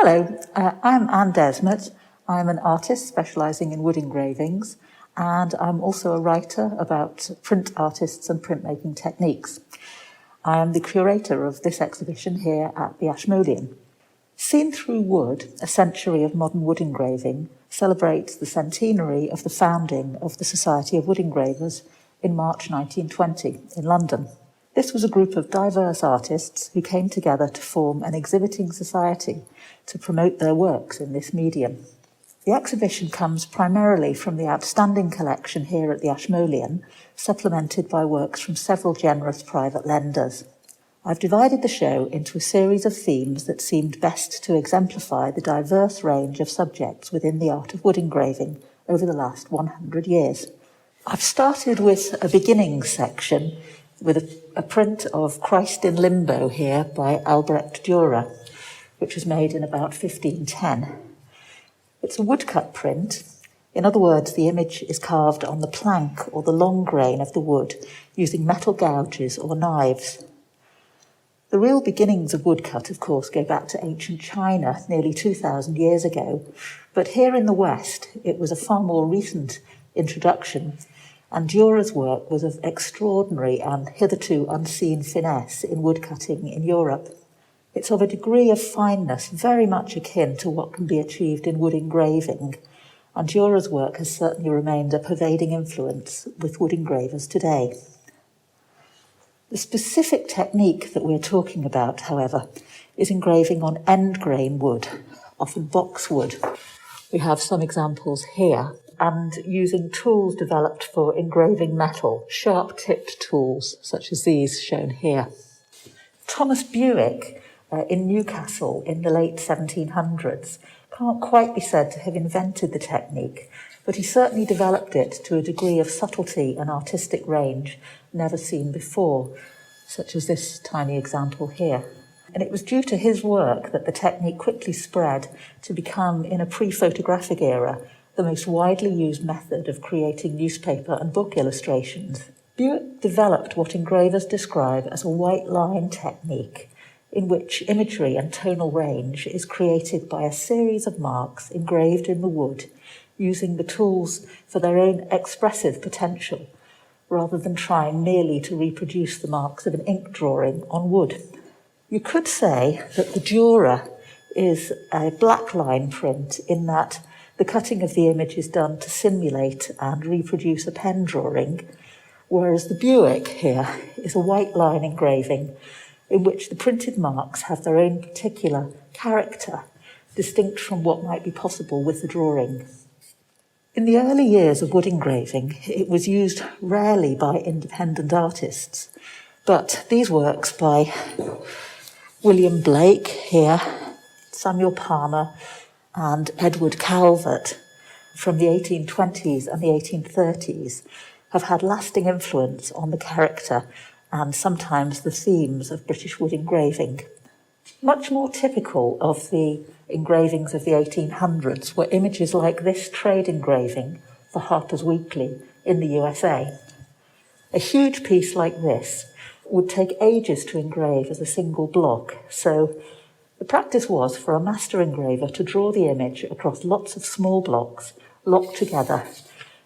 Hello, I'm Anne Desmet. I'm an artist specialising in wood engravings, and I'm also a writer about print artists and printmaking techniques. I am the curator of this exhibition here at the Ashmolean. Seen Through Wood, a century of modern wood engraving, celebrates the centenary of the founding of the Society of Wood Engravers in March 1920 in London. This was a group of diverse artists who came together to form an exhibiting society to promote their works in this medium. The exhibition comes primarily from the outstanding collection here at the Ashmolean, supplemented by works from several generous private lenders. I've divided the show into a series of themes that seemed best to exemplify the diverse range of subjects within the art of wood engraving over the last 100 years. I've started with a beginning section with a print of Christ in Limbo here by Albrecht Dürer, which was made in about 1510. It's a woodcut print. In other words, the image is carved on the plank or the long grain of the wood using metal gouges or knives. The real beginnings of woodcut, of course, go back to ancient China nearly 2,000 years ago, but here in the West it was a far more recent introduction, and Dürer's work was of extraordinary and hitherto unseen finesse in woodcutting in Europe. It's of a degree of fineness very much akin to what can be achieved in wood engraving, and Dürer's work has certainly remained a pervading influence with wood engravers today. The specific technique that we're talking about, however, is engraving on end grain wood, often boxwood. We have some examples here, and using tools developed for engraving metal, sharp-tipped tools such as these shown here. Thomas Bewick in Newcastle in the late 1700s can't quite be said to have invented the technique, but he certainly developed it to a degree of subtlety and artistic range never seen before, such as this tiny example here. And it was due to his work that the technique quickly spread to become, in a pre-photographic era, the most widely used method of creating newspaper and book illustrations. Bewick developed what engravers describe as a white line technique, in which imagery and tonal range is created by a series of marks engraved in the wood, using the tools for their own expressive potential, rather than trying merely to reproduce the marks of an ink drawing on wood. You could say that the Dürer is a black line print in that the cutting of the image is done to simulate and reproduce a pen drawing, whereas the Bewick here is a white line engraving in which the printed marks have their own particular character, distinct from what might be possible with the drawing. In the early years of wood engraving, it was used rarely by independent artists, but these works by William Blake here, Samuel Palmer, and Edward Calvert from the 1820s and the 1830s have had lasting influence on the character and sometimes the themes of British wood engraving. Much more typical of the engravings of the 1800s were images like this trade engraving for Harper's Weekly in the USA. A huge piece like this would take ages to engrave as a single block, so the practice was for a master engraver to draw the image across lots of small blocks locked together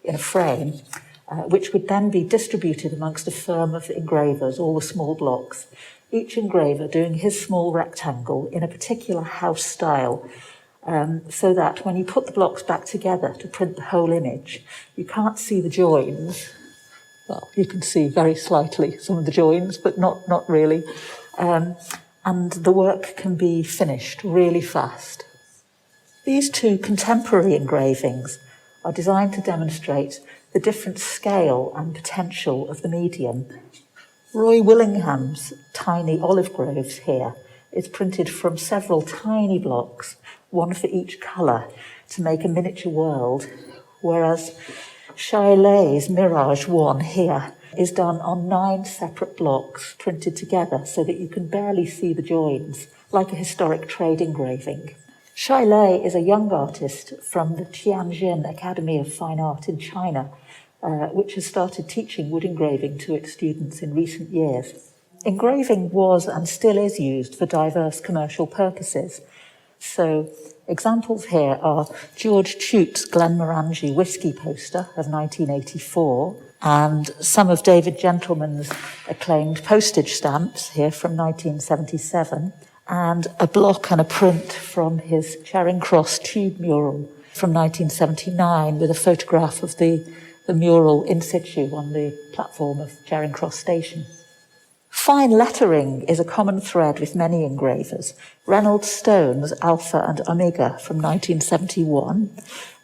in a frame, which would then be distributed amongst a firm of engravers, all the small blocks, each engraver doing his small rectangle in a particular house style, so that when you put the blocks back together to print the whole image, you can't see the joins. Well, you can see very slightly some of the joins, but not really. And the work can be finished really fast. These two contemporary engravings are designed to demonstrate the different scale and potential of the medium. Roy Willingham's tiny olive groves here is printed from several tiny blocks, one for each colour, to make a miniature world, whereas Shailei's Mirage one here is done on 9 separate blocks printed together so that you can barely see the joins, like a historic trade engraving. Shailei is a young artist from the Tianjin Academy of Fine Art in China, which has started teaching wood engraving to its students in recent years. Engraving was and still is used for diverse commercial purposes, So examples here are George Tute's Glenmorangie whiskey poster of 1984 and some of David Gentleman's acclaimed postage stamps here from 1977 and a block and a print from his Charing Cross tube mural from 1979 with a photograph of the mural in situ on the platform of Charing Cross Station. Fine lettering is a common thread with many engravers. Reynolds Stone's Alpha and Omega from 1971,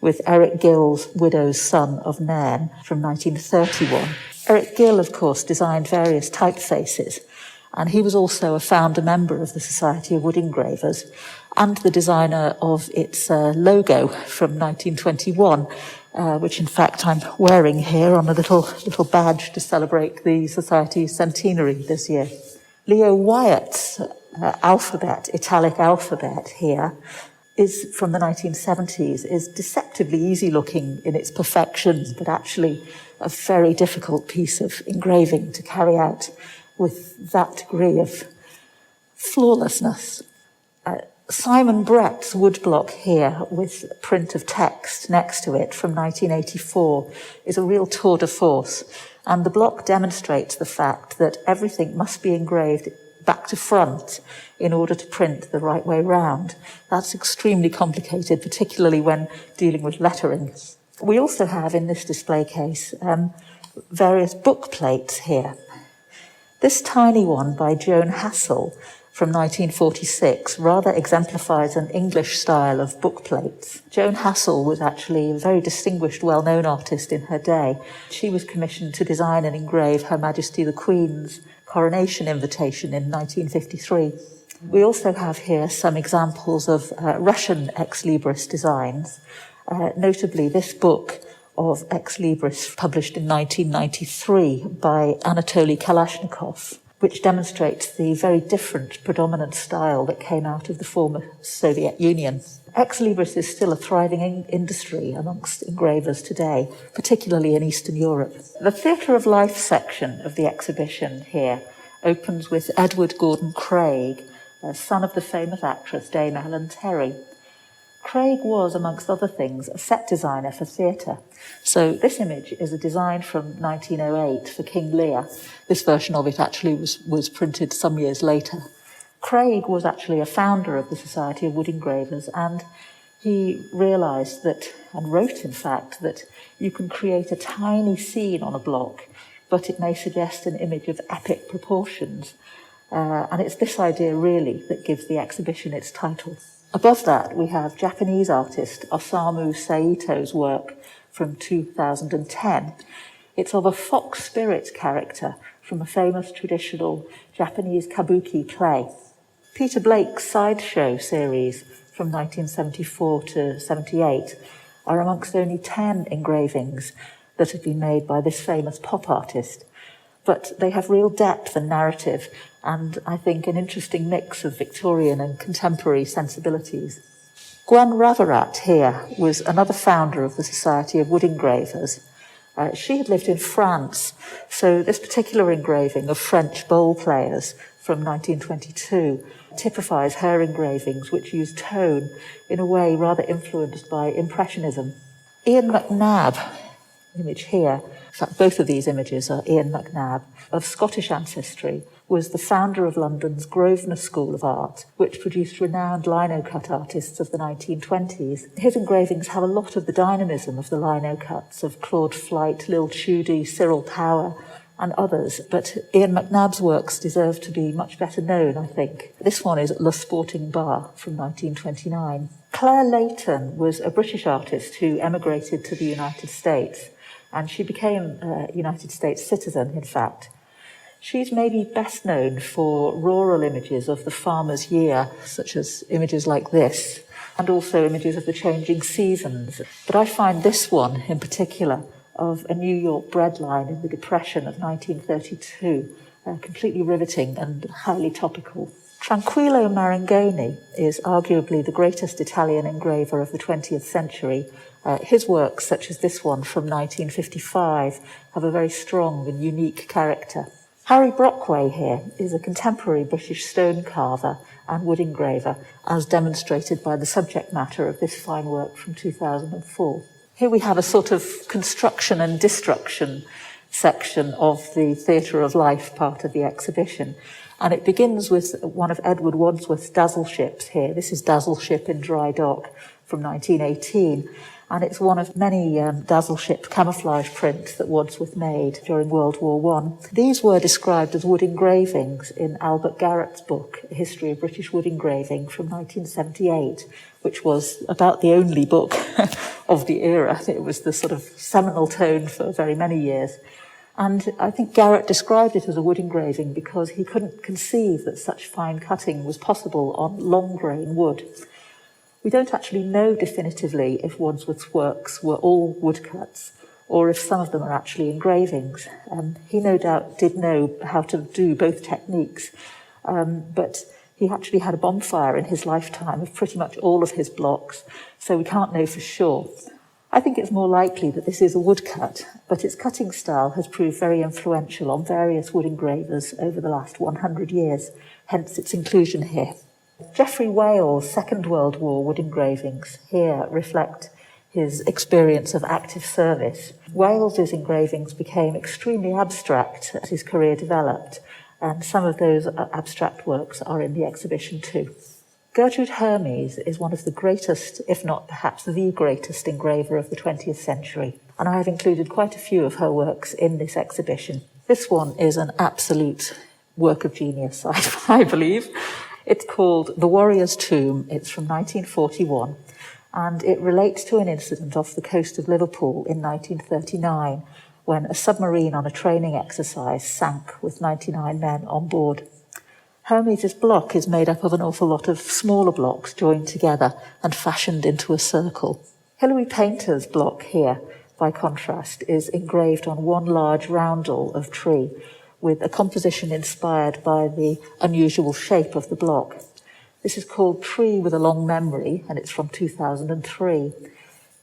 with Eric Gill's Widow's Son of Nairn from 1931. Eric Gill, of course, designed various typefaces, and he was also a founder member of the Society of Wood Engravers and the designer of its logo from 1921, which in fact I'm wearing here on a little badge to celebrate the Society's centenary this year. Leo Wyatt's alphabet, italic alphabet here, is from the 1970s, is deceptively easy looking in its perfections, but actually a very difficult piece of engraving to carry out with that degree of flawlessness. Simon Brett's woodblock here with print of text next to it from 1984 is a real tour de force, and the block demonstrates the fact that everything must be engraved back to front in order to print the right way round. That's extremely complicated, particularly when dealing with lettering. We also have in this display case various book plates here. This tiny one by Joan Hassel from 1946 rather exemplifies an English style of book plates. Joan Hassel was actually a very distinguished, well-known artist in her day. She was commissioned to design and engrave Her Majesty the Queen's coronation invitation in 1953. We also have here some examples of Russian ex libris designs, notably this book of ex libris published in 1993 by Anatoly Kalashnikov, which demonstrates the very different predominant style that came out of the former Soviet Union. Ex libris is still a thriving industry amongst engravers today, particularly in Eastern Europe. The Theatre of Life section of the exhibition here opens with Edward Gordon Craig, son of the famous actress Dame Ellen Terry. Craig was, amongst other things, a set designer for theatre. So this image is a design from 1908 for King Lear. This version of it actually was printed some years later. Craig was actually a founder of the Society of Wood Engravers, and he realised that, and wrote in fact, that you can create a tiny scene on a block, but it may suggest an image of epic proportions. And it's this idea really that gives the exhibition its title. Above that, we have Japanese artist Osamu Saito's work from 2010. It's of a fox spirit character from a famous traditional Japanese kabuki play. Peter Blake's Sideshow series from 1974 to 78 are amongst only 10 engravings that have been made by this famous pop artist. But they have real depth and narrative, and I think an interesting mix of Victorian and contemporary sensibilities. Gwen Ravarat here was another founder of the Society of Wood Engravers. She had lived in France, so this particular engraving of French bowl players from 1922 typifies her engravings, which use tone in a way rather influenced by Impressionism. Ian McNabb, image here, in fact, both of these images are Ian McNabb, of Scottish ancestry, was the founder of London's Grosvenor School of Art, which produced renowned lino-cut artists of the 1920s. His engravings have a lot of the dynamism of the lino-cuts of Claude Flight, Lil Chudi, Cyril Power, and others, but Ian McNabb's works deserve to be much better known, I think. This one is at Le Sporting Bar from 1929. Claire Leighton was a British artist who emigrated to the United States, and she became a United States citizen, in fact. She's maybe best known for rural images of the farmer's year, such as images like this, and also images of the changing seasons. But I find this one in particular of a New York bread line in the Depression of 1932 completely riveting and highly topical. Tranquillo Marangoni is arguably the greatest Italian engraver of the 20th century. His works, such as this one from 1955, have a very strong and unique character. Harry Brockway here is a contemporary British stone carver and wood engraver, as demonstrated by the subject matter of this fine work from 2004. Here we have a sort of construction and destruction section of the Theatre of Life part of the exhibition. And it begins with one of Edward Wadsworth's dazzle ships here. This is Dazzle Ship in Dry Dock from 1918. And it's one of many dazzle ship camouflage prints that Wadsworth made during World War I. These were described as wood engravings in Albert Garrett's book, A History of British Wood Engraving from 1978, which was about the only book of the era. It was the sort of seminal tone for very many years. And I think Garrett described it as a wood engraving because he couldn't conceive that such fine cutting was possible on long grain wood. We don't actually know definitively if Wadsworth's works were all woodcuts or if some of them are actually engravings. He no doubt did know how to do both techniques, but he actually had a bonfire in his lifetime of pretty much all of his blocks, so we can't know for sure. I think it's more likely that this is a woodcut, but its cutting style has proved very influential on various wood engravers over the last 100 years, hence its inclusion here. Geoffrey Wales' Second World War wood engravings here reflect his experience of active service. Wales's engravings became extremely abstract as his career developed, and some of those abstract works are in the exhibition too. Gertrude Hermes is one of the greatest, if not perhaps the greatest engraver of the 20th century, and I have included quite a few of her works in this exhibition. This one is an absolute work of genius, I believe. It's called The Warrior's Tomb. It's from 1941, and it relates to an incident off the coast of Liverpool in 1939 when a submarine on a training exercise sank with 99 men on board. Hermes's block is made up of an awful lot of smaller blocks joined together and fashioned into a circle. Hilary Painter's block here, by contrast, is engraved on one large roundel of tree, with a composition inspired by the unusual shape of the block. This is called Tree with a Long Memory, and it's from 2003.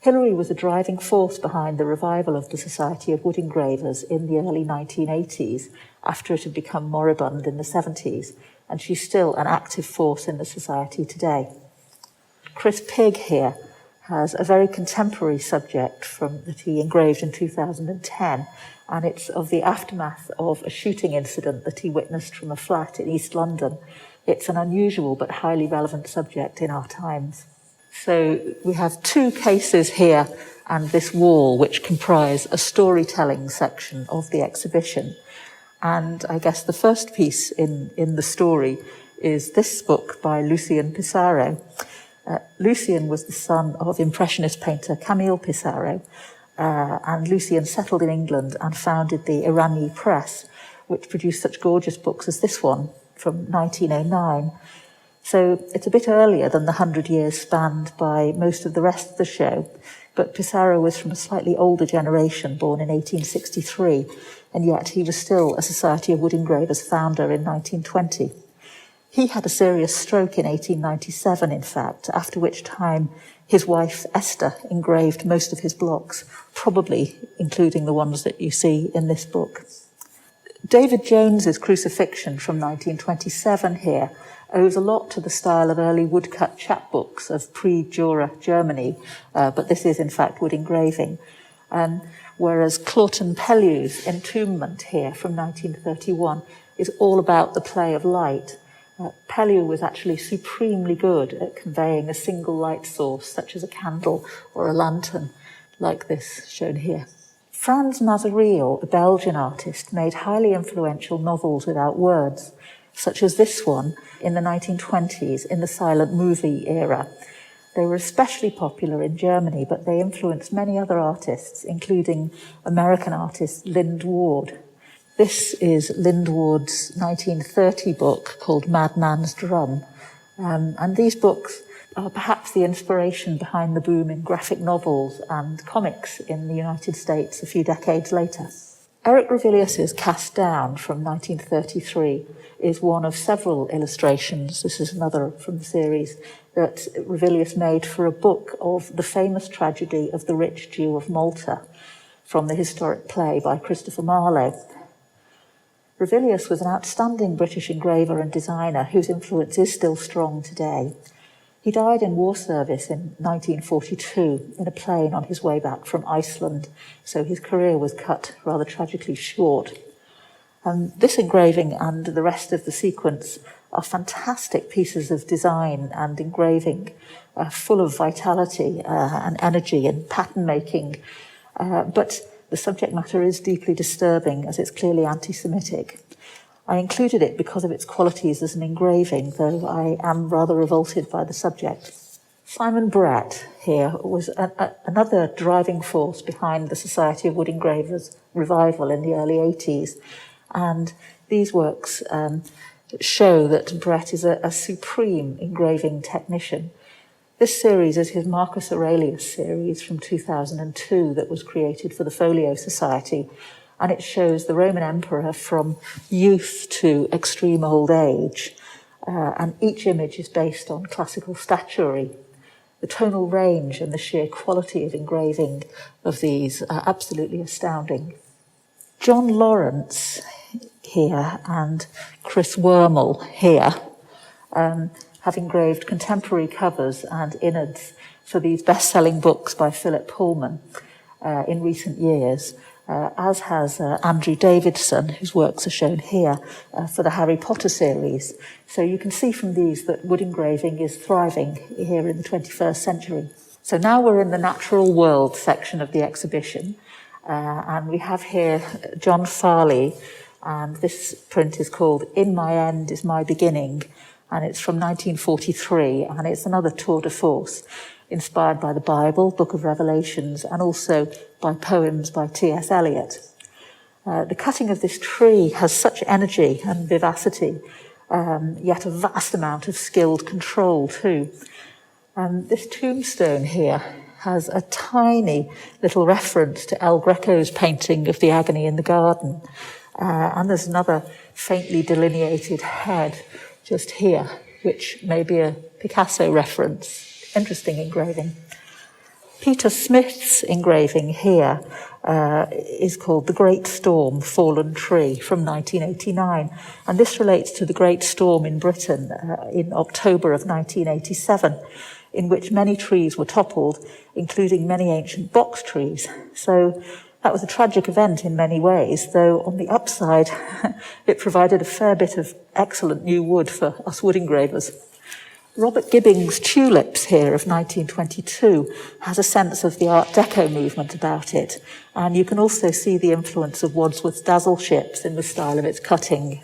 Hilary was a driving force behind the revival of the Society of Wood Engravers in the early 1980s, after it had become moribund in the 70s, and she's still an active force in the Society today. Chris Pigg here has a very contemporary subject that he engraved in 2010, and it's of the aftermath of a shooting incident that he witnessed from a flat in East London. It's an unusual but highly relevant subject in our times. So we have two cases here and this wall which comprise a storytelling section of the exhibition. And I guess the first piece in the story is this book by Lucien Pissarro. Lucien was the son of Impressionist painter Camille Pissarro, and Lucien settled in England and founded the Irani Press, which produced such gorgeous books as this one from 1909. So it's a bit earlier than the 100 years spanned by most of the rest of the show, but Pissarro was from a slightly older generation, born in 1863, and yet he was still a Society of Wood Engravers founder in 1920. He had a serious stroke in 1897, in fact, after which time his wife Esther engraved most of his blocks, probably including the ones that you see in this book. David Jones's Crucifixion from 1927 here owes a lot to the style of early woodcut chapbooks of pre-Jura Germany, but this is in fact wood engraving. Whereas Claughton Pellieu's Entombment here from 1931 is all about the play of light. Pellieu was actually supremely good at conveying a single light source, such as a candle or a lantern, like this shown here. Frans Mazariel, a Belgian artist, made highly influential novels without words, such as this one in the 1920s in the silent movie era. They were especially popular in Germany, but they influenced many other artists, including American artist Lind Ward. This is Lind Ward's 1930 book called Madman's Drum. And these books are perhaps the inspiration behind the boom in graphic novels and comics in the United States a few decades later. Eric Revilius's Cast Down from 1933 is one of several illustrations, this is another from the series, that Revilius made for a book of the famous tragedy of the Rich Jew of Malta from the historic play by Christopher Marlowe. Ravilius was an outstanding British engraver and designer whose influence is still strong today. He died in war service in 1942 in a plane on his way back from Iceland, so his career was cut rather tragically short. This engraving and the rest of the sequence are fantastic pieces of design and engraving, full of vitality and energy and pattern making, but the subject matter is deeply disturbing as it's clearly anti-Semitic. I included it because of its qualities as an engraving, though I am rather revolted by the subject. Simon Brett here was another driving force behind the Society of Wood Engravers revival in the early 80s, and these works show that Brett is a supreme engraving technician. This series is his Marcus Aurelius series from 2002 that was created for the Folio Society, and it shows the Roman emperor from youth to extreme old age, and each image is based on classical statuary. The tonal range and the sheer quality of engraving of these are absolutely astounding. John Lawrence here and Chris Wormel here have engraved contemporary covers and innards for these best-selling books by Philip Pullman in recent years, as has Andrew Davidson, whose works are shown here, for the Harry Potter series. So you can see from these that wood engraving is thriving here in the 21st century. So now we're in the natural world section of the exhibition, and we have here John Farley, and this print is called In My End Is My Beginning, and it's from 1943, and it's another tour de force, inspired by the Bible, Book of Revelations, and also by poems by T.S. Eliot. The cutting of this tree has such energy and vivacity, yet a vast amount of skilled control too. This tombstone here has a tiny little reference to El Greco's painting of the Agony in the Garden. And there's another faintly delineated head just here, which may be a Picasso reference. Interesting engraving. Peter Smith's engraving here is called The Great Storm, Fallen Tree from 1989. And this relates to the Great Storm in Britain in October of 1987, in which many trees were toppled, including many ancient box trees. So that was a tragic event in many ways, though on the upside, it provided a fair bit of excellent new wood for us wood engravers. Robert Gibbing's Tulips here of 1922 has a sense of the Art Deco movement about it, and you can also see the influence of Wadsworth's Dazzle ships in the style of its cutting.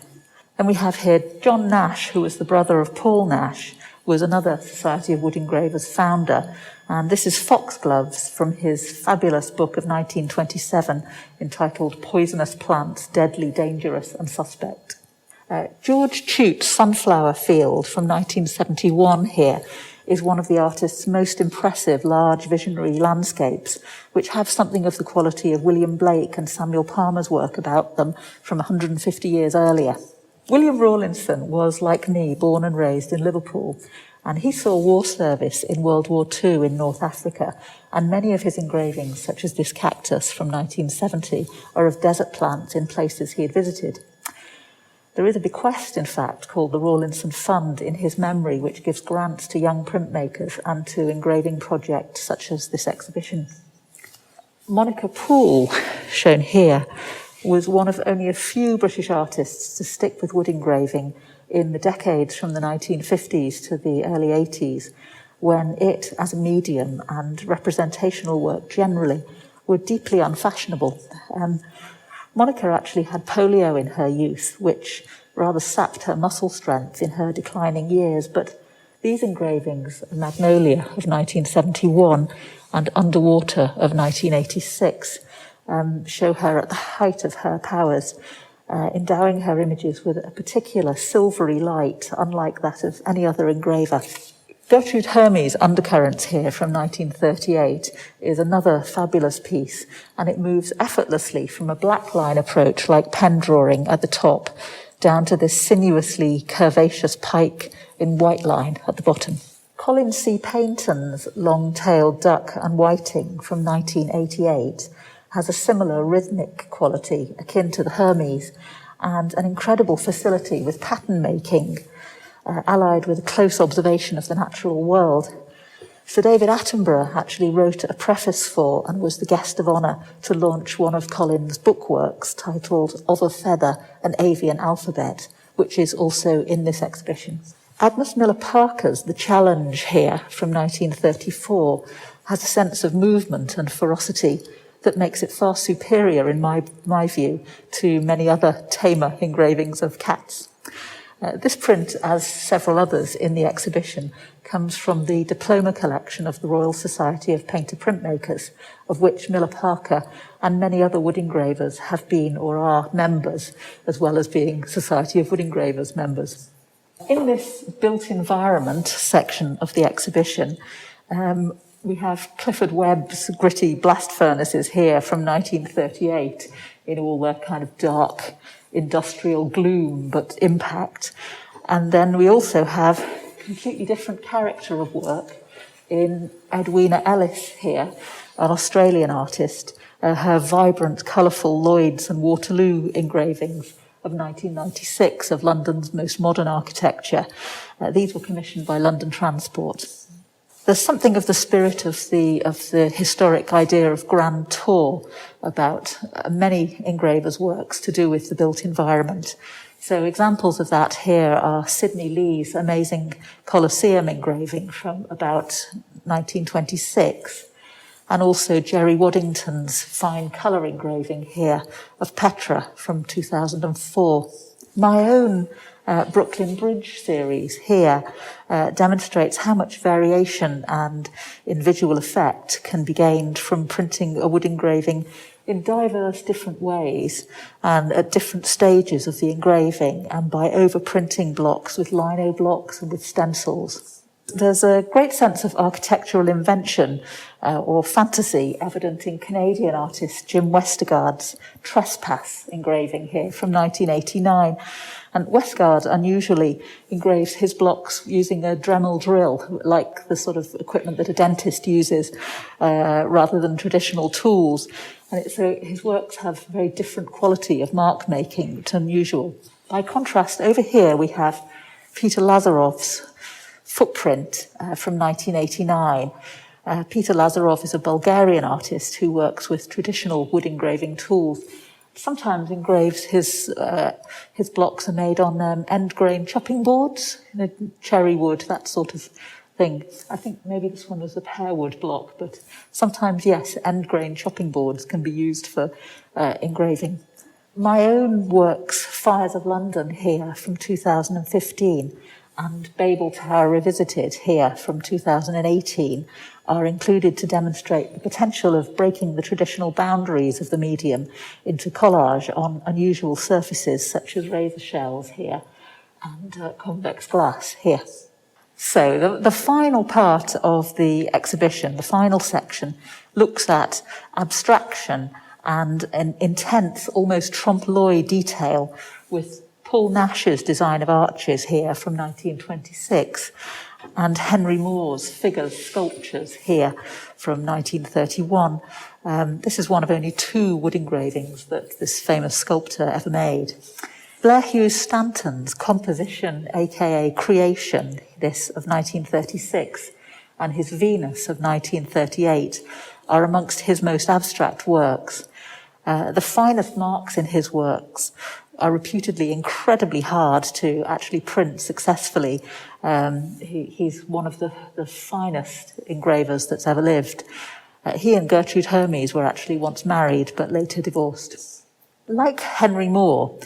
And we have here John Nash, who was the brother of Paul Nash, was another Society of Wood Engravers founder, and this is Foxgloves from his fabulous book of 1927 entitled Poisonous Plants, Deadly, Dangerous and Suspect. George Chute's Sunflower Field from 1971 here is one of the artist's most impressive large visionary landscapes, which have something of the quality of William Blake and Samuel Palmer's work about them from 150 years earlier. William Rawlinson was, like me, born and raised in Liverpool, and he saw war service in World War II in North Africa, and many of his engravings, such as this cactus from 1970, are of desert plants in places he had visited. There is a bequest, in fact, called the Rawlinson Fund in his memory, which gives grants to young printmakers and to engraving projects such as this exhibition. Monica Poole, shown here, was one of only a few British artists to stick with wood engraving in the decades from the 1950s to the early 80s, when it, as a medium and representational work generally, were deeply unfashionable. Monica actually had polio in her youth, which rather sapped her muscle strength in her declining years, but these engravings, Magnolia of 1971 and Underwater of 1986, show her at the height of her powers, endowing her images with a particular silvery light, unlike that of any other engraver. Gertrude Hermes' Undercurrents here from 1938 is another fabulous piece, and it moves effortlessly from a black line approach like pen drawing at the top down to this sinuously curvaceous pike in white line at the bottom. Colin C. Payton's Long-Tailed Duck and Whiting from 1988 has a similar rhythmic quality akin to the Hermes, and an incredible facility with pattern making, allied with a close observation of the natural world. Sir David Attenborough actually wrote a preface for and was the guest of honour to launch one of Collins' bookworks titled Of a Feather, an Avian Alphabet, which is also in this exhibition. Agnes Miller Parker's The Challenge here from 1934 has a sense of movement and ferocity that makes it far superior, in my view, to many other tamer engravings of cats. This print, as several others in the exhibition, comes from the diploma collection of the Royal Society of Painter Printmakers, of which Miller Parker and many other wood engravers have been or are members, as well as being Society of Wood Engravers members. In this built environment section of the exhibition, we have Clifford Webb's gritty blast furnaces here from 1938 in all their kind of dark industrial gloom but impact. And then we also have a completely different character of work in Edwina Ellis here, an Australian artist, her vibrant, colourful Lloyds and Waterloo engravings of 1996 of London's most modern architecture. These were commissioned by London Transport. There's something of the spirit of the historic idea of grand tour about many engravers' works to do with the built environment. So examples of that here are Sidney Lee's amazing Colosseum engraving from about 1926, and also Jerry Waddington's fine colour engraving here of Petra from 2004. My own Brooklyn Bridge series here demonstrates how much variation and in visual effect can be gained from printing a wood engraving in diverse different ways and at different stages of the engraving, and by overprinting blocks with lino blocks and with stencils. There's a great sense of architectural invention or fantasy evident in Canadian artist Jim Westergaard's Trespass engraving here from 1989. And Westgard unusually engraves his blocks using a Dremel drill, like the sort of equipment that a dentist uses, rather than traditional tools. And so his works have a very different quality of mark making. It's unusual. By contrast, over here we have Peter Lazarov's footprint from 1989. Peter Lazarov is a Bulgarian artist who works with traditional wood engraving tools. Sometimes engraves his blocks are made on end grain chopping boards, cherry wood, that sort of thing. I think maybe this one was a pear wood block, but sometimes, yes, end grain chopping boards can be used for engraving. My own works, Fires of London here from 2015, and Babel Tower Revisited here from 2018 are included to demonstrate the potential of breaking the traditional boundaries of the medium into collage on unusual surfaces such as razor shells here and convex glass here. So the final part of the exhibition, the final section, looks at abstraction and an intense, almost trompe-l'oeil detail with Paul Nash's design of arches here from 1926 and Henry Moore's figures, sculptures here from 1931. This is one of only 2 wood engravings that this famous sculptor ever made. Blair Hughes Stanton's composition, aka Creation, this of 1936, and his Venus of 1938 are amongst his most abstract works. The finest marks in his works are reputedly incredibly hard to actually print successfully. He's one of the finest engravers that's ever lived. He and Gertrude Hermes were actually once married, but later divorced. Like Henry Moore,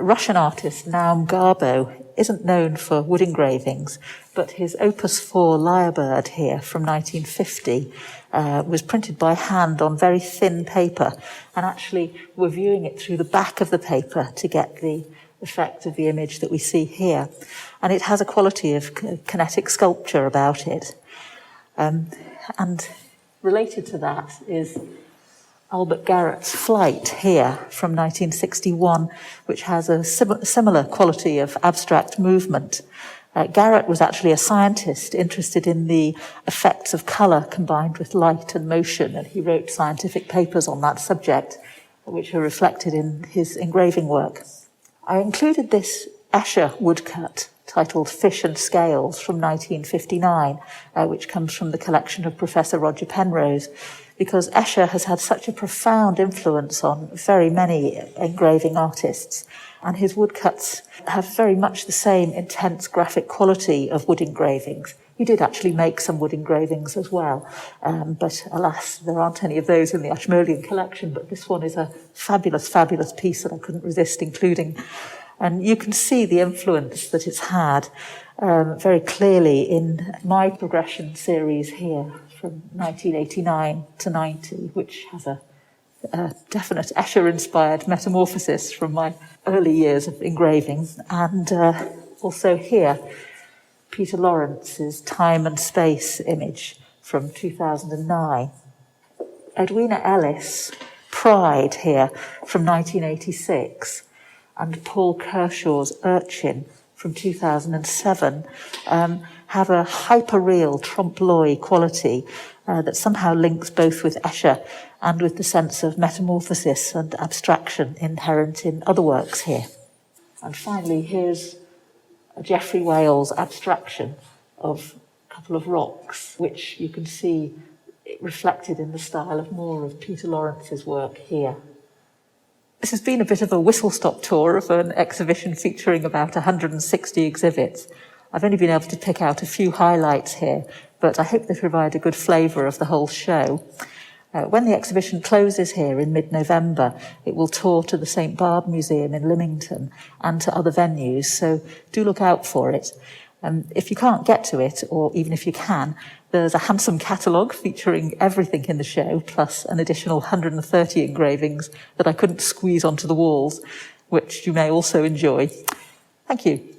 Russian artist Naum Garbo isn't known for wood engravings, but his Opus 4 Lyrebird here from 1950 was printed by hand on very thin paper, and actually we're viewing it through the back of the paper to get the effect of the image that we see here. And it has a quality of kinetic sculpture about it. And related to that is Albert Garrett's Flight here from 1961, which has a similar quality of abstract movement. Garrett was actually a scientist interested in the effects of colour combined with light and motion, and he wrote scientific papers on that subject, which are reflected in his engraving work. I included this Escher woodcut titled Fish and Scales from 1959, which comes from the collection of Professor Roger Penrose, because Escher has had such a profound influence on very many engraving artists, and his woodcuts have very much the same intense graphic quality of wood engravings. He did actually make some wood engravings as well, but alas, there aren't any of those in the Ashmolean collection, but this one is a fabulous, fabulous piece that I couldn't resist including. And you can see the influence that it's had very clearly in my progression series here from 1989 to 90, which has a definite Escher-inspired metamorphosis from my early years of engraving. And also here, Peter Lawrence's Time and Space image from 2009. Edwina Ellis, Pride here from 1986. And Paul Kershaw's Urchin from 2007 have a hyper-real trompe-l'oeil quality that somehow links both with Escher and with the sense of metamorphosis and abstraction inherent in other works here. And finally, here's Geoffrey Wales' abstraction of a couple of rocks, which you can see reflected in the style of more of Peter Lawrence's work here. This has been a bit of a whistle-stop tour of an exhibition featuring about 160 exhibits. I've only been able to pick out a few highlights here, but I hope they provide a good flavour of the whole show. When the exhibition closes here in mid-November, it will tour to the St Barbe Museum in Lymington and to other venues, so do look out for it. If you can't get to it, or even if you can, there's a handsome catalogue featuring everything in the show, plus an additional 130 engravings that I couldn't squeeze onto the walls, which you may also enjoy. Thank you.